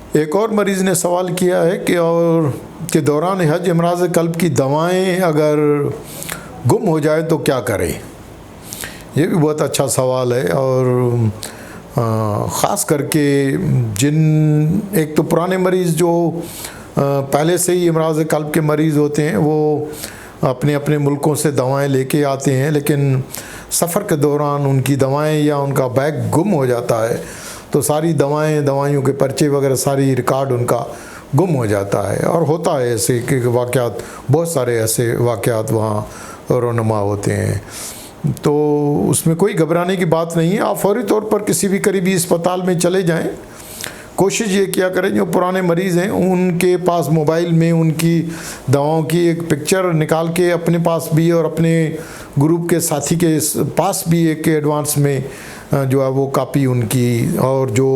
एक और मरीज़ ने सवाल किया है कि और के दौरान हज इमराज़ कल्ब की दवाएं अगर गुम हो जाए तो क्या करें। ये भी बहुत अच्छा सवाल है। और ख़ास करके जिन एक तो पुराने मरीज़ जो पहले से ही इमराज़ कल्ब के मरीज़ होते हैं वो अपने अपने मुल्कों से दवाएं लेके आते हैं, लेकिन सफ़र के दौरान उनकी दवाएं या उनका बैग गुम हो जाता है तो सारी दवाइयों के पर्चे वगैरह सारी रिकॉर्ड उनका गुम हो जाता है। और होता है ऐसे कि वाक़यात, बहुत सारे ऐसे वाक़यात वहाँ रोनुमा होते हैं। तो उसमें कोई घबराने की बात नहीं है। आप फौरी तौर पर किसी भी करीबी अस्पताल में चले जाएं। कोशिश ये किया करें जो पुराने मरीज़ हैं उनके पास मोबाइल में उनकी दवाओं की एक पिक्चर निकाल के अपने पास भी और अपने ग्रुप के साथी के पास भी एक एडवांस में जो है वो कापी उनकी और जो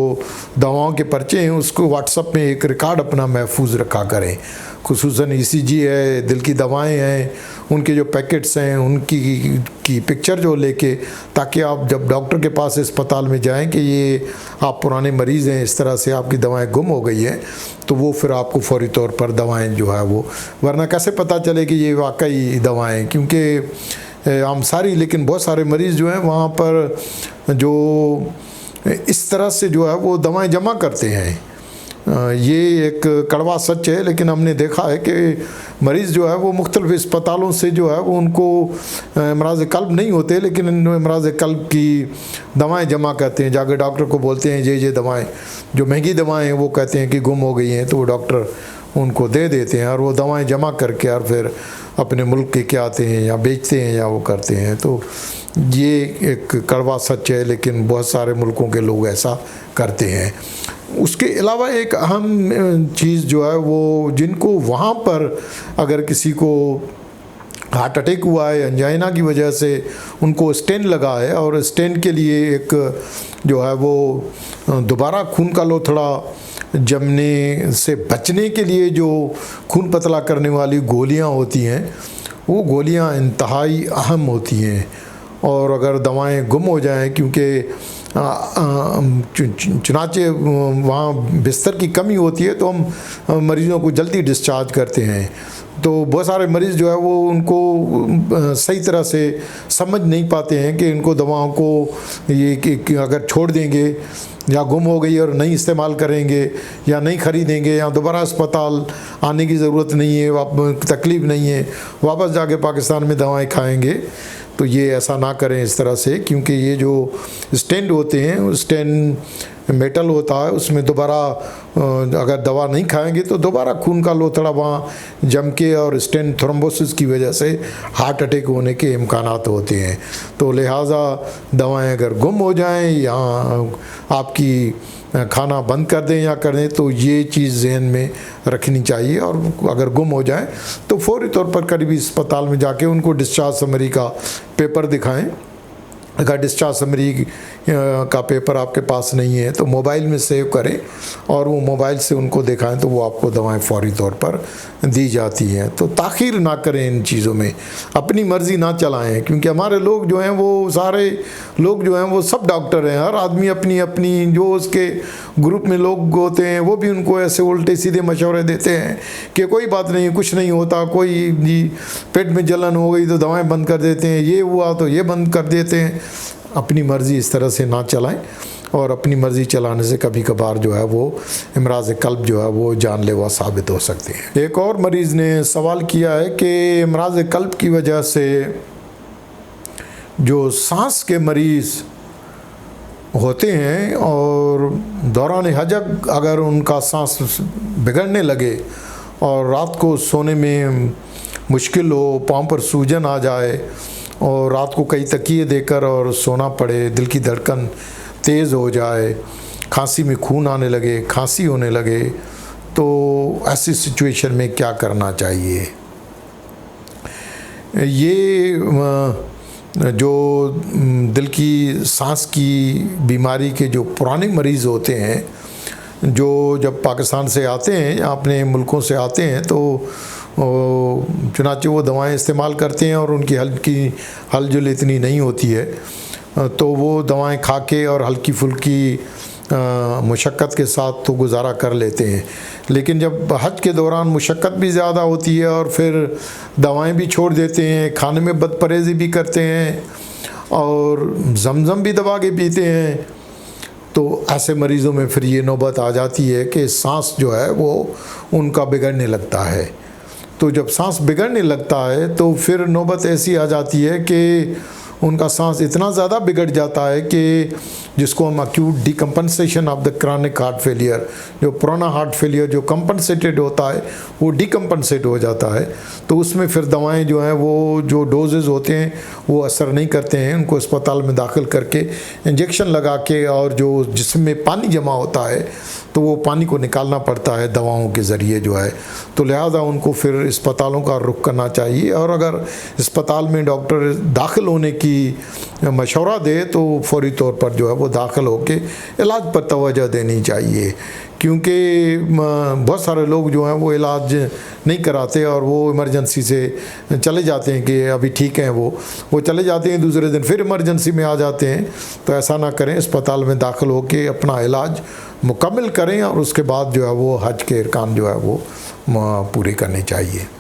दवाओं के पर्चे हैं उसको व्हाट्सएप में एक रिकॉर्ड अपना महफूज रखा करें। खुसूसन ईसीजी है, दिल की दवाएं हैं, उनके जो पैकेट्स हैं उनकी पिक्चर जो लेके, ताकि आप जब डॉक्टर के पास अस्पताल में जाएं कि ये आप पुराने मरीज़ हैं, इस तरह से आपकी दवाएं गुम हो गई हैं, तो वो फिर आपको फौरी तौर पर दवाएं जो है वो, वरना कैसे पता चले कि ये वाकई दवाएं, क्योंकि हम सारी लेकिन बहुत सारे मरीज़ जो हैं वहाँ पर जो इस तरह से जो है वो दवाएं जमा करते हैं। ये एक कड़वा सच है, लेकिन हमने देखा है कि मरीज़ जो है वो मुख्तलिफ अस्पतालों से जो है वो उनको इमराज़ कल्ब नहीं होते, लेकिन इमराज़ कल्ब की दवाएं जमा करते हैं। जाकर डॉक्टर को बोलते हैं ये दवाएं, जो महंगी दवाएं हैं वो कहते हैं कि गुम हो गई हैं, तो वो डॉक्टर उनको दे देते हैं और वो दवाएं जमा करके और फिर अपने मुल्क के क्या आते हैं या बेचते हैं या वो करते हैं। तो ये एक कड़वा सच है, लेकिन बहुत सारे मुल्कों के लोग ऐसा करते हैं। उसके अलावा एक अहम चीज़ जो है वो, जिनको वहाँ पर अगर किसी को हार्ट अटैक हुआ है एंजाइना की वजह से उनको स्टेंट लगा है, और स्टेंट के लिए एक जो है वो दोबारा खून का लोथड़ा जमने से बचने के लिए जो खून पतला करने वाली गोलियां होती हैं, वो गोलियां इंतहाई अहम होती हैं। और अगर दवाएं गुम हो जाएं, क्योंकि चुनाचे वहाँ बिस्तर की कमी होती है, तो हम मरीज़ों को जल्दी डिस्चार्ज करते हैं। तो बहुत सारे मरीज़ जो है वो उनको सही तरह से समझ नहीं पाते हैं कि इनको दवाओं को ये कि अगर छोड़ देंगे या गुम हो गई और नहीं इस्तेमाल करेंगे या नहीं ख़रीदेंगे या दोबारा अस्पताल आने की ज़रूरत नहीं है, तकलीफ़ नहीं है, वापस जाके पाकिस्तान में दवाएं खाएंगे। तो ये ऐसा ना करें इस तरह से, क्योंकि ये जो स्टेंट होते हैं, स्टेंट मेटल होता है, उसमें दोबारा अगर दवा नहीं खाएंगे तो दोबारा खून का लोथड़ा वहाँ जम के और स्टेंट थ्रोम्बोसिस की वजह से हार्ट अटैक होने के इम्कानात होते हैं। तो लिहाजा दवाएं अगर गुम हो जाएं या आपकी खाना बंद कर दें या कर दें, तो ये चीज़ जहन में रखनी चाहिए। और अगर गुम हो जाए तो फौरी तौर पर करीबी अस्पताल में जाके उनको डिस्चार्ज समरी का पेपर दिखाएं। अगर डिस्चार्ज समरी का पेपर आपके पास नहीं है तो मोबाइल में सेव करें और वो मोबाइल से उनको दिखाएं, तो वो आपको दवाएं फौरी तौर पर दी जाती हैं। तो ताख़ीर ना करें इन चीज़ों में, अपनी मर्ज़ी ना चलाएं, क्योंकि हमारे लोग जो हैं वो सारे लोग जो हैं वो सब डॉक्टर हैं। हर आदमी अपनी अपनी जो उसके ग्रुप में लोग होते हैं वो भी उनको ऐसे उल्टे सीधे मशवरे देते हैं कि कोई बात नहीं, कुछ नहीं होता, कोई पेट में जलन हो गई तो दवाएँ बंद कर देते हैं, ये हुआ तो ये बंद कर देते हैं। अपनी मर्ज़ी इस तरह से ना चलाएं, और अपनी मर्ज़ी चलाने से कभी कभार जो है वो इमराज़ कल्ब जो है वो जानलेवा साबित हो सकते हैं। एक और मरीज़ ने सवाल किया है कि इमराज़ कल्ब की वजह से जो सांस के मरीज़ होते हैं और दौरान हज अगर उनका सांस बिगड़ने लगे और रात को सोने में मुश्किल हो, पाँव पर सूजन आ जाए और रात को कई तकिए देकर और सोना पड़े, दिल की धड़कन तेज़ हो जाए, खांसी में खून आने लगे, खांसी होने लगे, तो ऐसी सिचुएशन में क्या करना चाहिए। ये जो दिल की सांस की बीमारी के जो पुराने मरीज़ होते हैं, जो जब पाकिस्तान से आते हैं या अपने मुल्कों से आते हैं, तो चुनाचे वो दवाएं इस्तेमाल करते हैं और उनकी हलचल इतनी नहीं होती है, तो वो दवाएं खा के और हल्की फुल्की मुशक्क़त के साथ तो गुजारा कर लेते हैं, लेकिन जब हज के दौरान मुशक्क़त भी ज़्यादा होती है और फिर दवाएं भी छोड़ देते हैं, खाने में बदपरहेज़ी भी करते हैं और ज़मज़म भी दबा के पीते हैं, तो ऐसे मरीज़ों में फिर ये नौबत आ जाती है कि सांस जो है वो उनका बिगड़ने लगता है। तो जब सांस बिगड़ने लगता है तो फिर नौबत ऐसी आ जाती है कि उनका सांस इतना ज़्यादा बिगड़ जाता है कि जिसको हम acute decompensation of the chronic heart failure, जो पुराना हार्ट फेलियर जो कंपनसेटेड होता है वो डिकम्पनसेट हो जाता है। तो उसमें फिर दवाएं जो हैं वो जो डोजेज़ होते हैं वो असर नहीं करते हैं, उनको अस्पताल में दाखिल करके इंजेक्शन लगा के और जो जिस्म में पानी जमा होता है तो वो पानी को निकालना पड़ता है दवाओं के ज़रिए जो है। तो लिहाजा उनको फिर अस्पतालों का रुख करना चाहिए और अगर अस्पताल में डॉक्टर दाखिल होने की मशवरा दे तो फौरी तौर पर जो है वो दाखिल होके इलाज पर तवज्जो देनी चाहिए, क्योंकि बहुत सारे लोग जो हैं वो इलाज नहीं कराते और वो इमरजेंसी से चले जाते हैं कि अभी ठीक हैं, वो चले जाते हैं, दूसरे दिन फिर इमरजेंसी में आ जाते हैं। तो ऐसा ना करें, अस्पताल में दाखिल होके अपना इलाज मुकम्मल करें और उसके बाद जो है वो हज के अरकान जो है वो पूरे करने चाहिए।